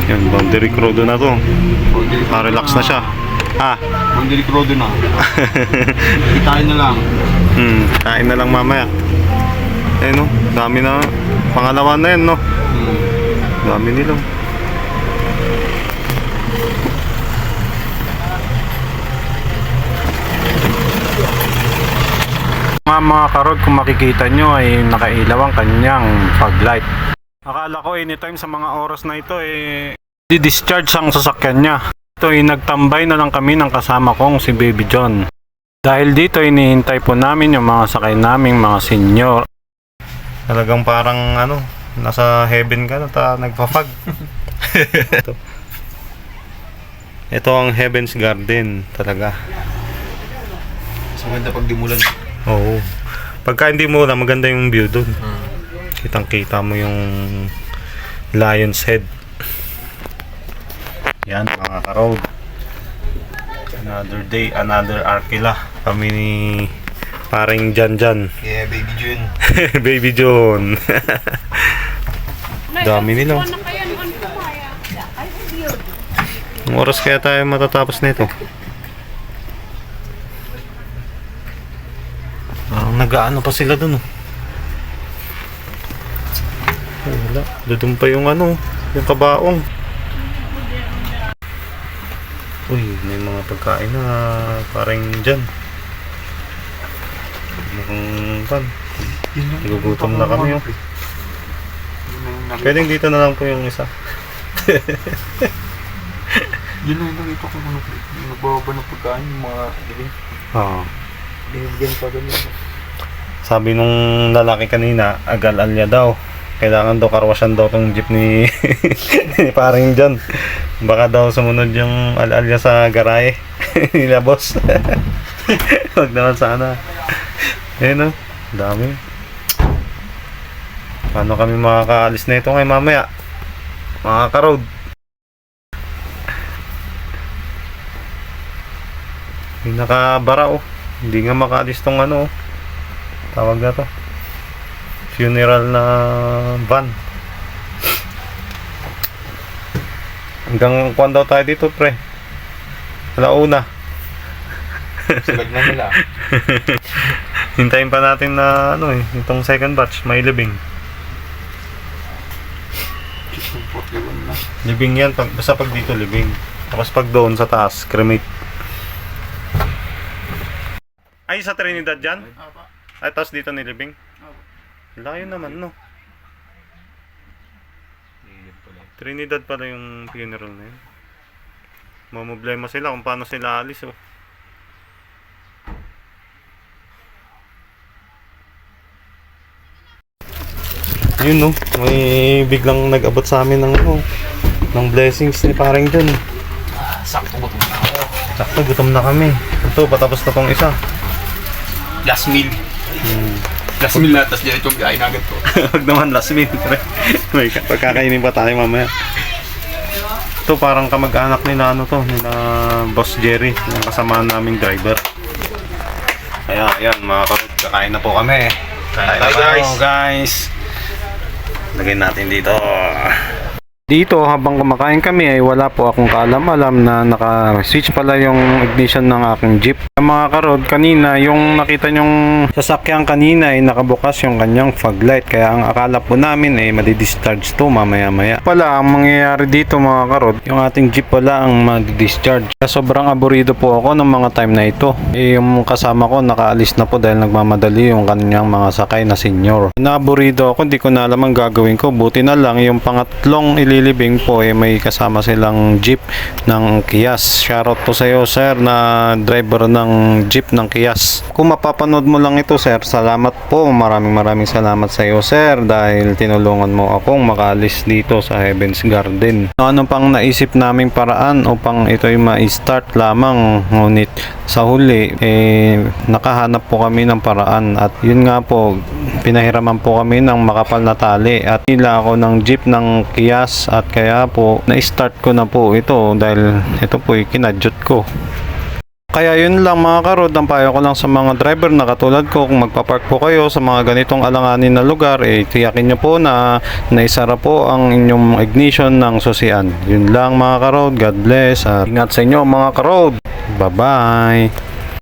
Yan, boundary crudo na to. Relax na siya. Boundary crudo na. Kitain na lang. Kain na lang mamaya. No, dami na. Pangalawa na yan, no? Dami nila. Mga karod, kung makikita nyo ay nakailaw ang kanyang fog light. Akala ko anytime sa mga oras na ito di-discharge ang sasakyan niya. Ito nagtambay na lang kami ng kasama kong si Baby John. Dahil dito inihintay po namin yung mga sakay naming mga senior. Talagang parang nasa heaven ka na nagpa-fog. Ito ang Heaven's Garden talaga. Mas maganda pag dimulan. Oo. Pagka hindi mo maganda yung view doon. Kitang-kita mo yung Lion's Head. Yan mga ka-road. Another day, another Arkila. Kami ni paring Jan. Yeah, Baby June. Baby John. Dami nila. Ang oras kaya tayo matatapos nito? Nag-aano pa sila dun. Wala. Dudun pa yung yung kabaong. Uy, may mga pagkain na parang dyan. Mukhang nagugutom na kami. Pwedeng dito na lang po yung isa. Yun na yung nakita ko nagbababa ng pagkain yung mga dilim. Oo. Binigyan pa ganyan. Sabi nung lalaki kanina, agal-alya daw. Kailangan daw karwasan daw tong jeep ni parang dyan. Baka daw sumunod yung al-alya sa garahe nila boss. Huwag naman sana. Ayun dami. Paano kami makakaalis na ito ngayon mamaya? Mga ka-road. May nakabara Hindi nga makaalis tong tawag na to. Funeral na van. Hanggang kuwan daw tayo dito, pre. Alauna. Sagad na nila. Hintayin pa natin na itong second batch, may libing. Libing yan, basta pag dito libing. Tapos pag doon sa taas, cremate. Ay, sa Trinidad dyan? Ay, tapos dito nilibing? Layo naman, no? Trinidad pala yung funeral na yun. Mamblema sila kung paano sila alis, Yun, may biglang nag-abot sa amin ng blessings ni parang dyan. Sakto gutom na ako. Sakto, gutom na kami. Ito, patapos na tong isa. Last meal. Last meal na, tapos dyan itong kain agad ko. Huwag naman last meal. May pagkakainin pa tayo mamaya. Ito parang kamag-anak nila nila Boss Jerry, yung kasamaan naming driver. Kaya ayan mga karod, kakain na po kami. Kain na guys. Lagay natin dito. Dito habang kumakain kami ay wala po akong kaalam-alam na naka-switch pala yung ignition ng aking jeep. Mga karod, kanina yung nakita nyong sasakyan kanina ay nakabukas yung kanyang fog light. Kaya ang akala po namin ay madi-discharge to mamaya-maya. Pala ang mangyayari dito mga karod, yung ating jeep pala ang madi-discharge. Kaya sobrang aburido po ako ng mga time na ito. Yung kasama ko nakaalis na po dahil nagmamadali yung kanyang mga sakay na senior. Naaburido ako, hindi ko na alam ang gagawin ko. Buti na lang yung pangatlong ililibing po may kasama silang jeep ng Kias. Shoutout po sa iyo sir na driver ng jeep ng Kias. Kung mapapanood mo lang ito sir, salamat po. Maraming salamat sa iyo sir dahil tinulungan mo akong makaalis dito sa Heaven's Garden. Ano pang naisip naming paraan upang ito ay ma-start lamang, ngunit sa huli nakahanap po kami ng paraan at yun nga po, pinahiraman po kami ng makapal na tali at nila ako ng jeep ng Kias at kaya po na-start ko na po ito dahil ito po ay kinadyot ko. Kaya yun lang mga karod, ang payo ko lang sa mga driver na katulad ko, kung magpapark po kayo sa mga ganitong alanganin na lugar, tiyakin nyo po na naisara po ang inyong ignition ng susian. Yun lang mga karod, God bless at ingat sa inyo mga karod. Bye bye.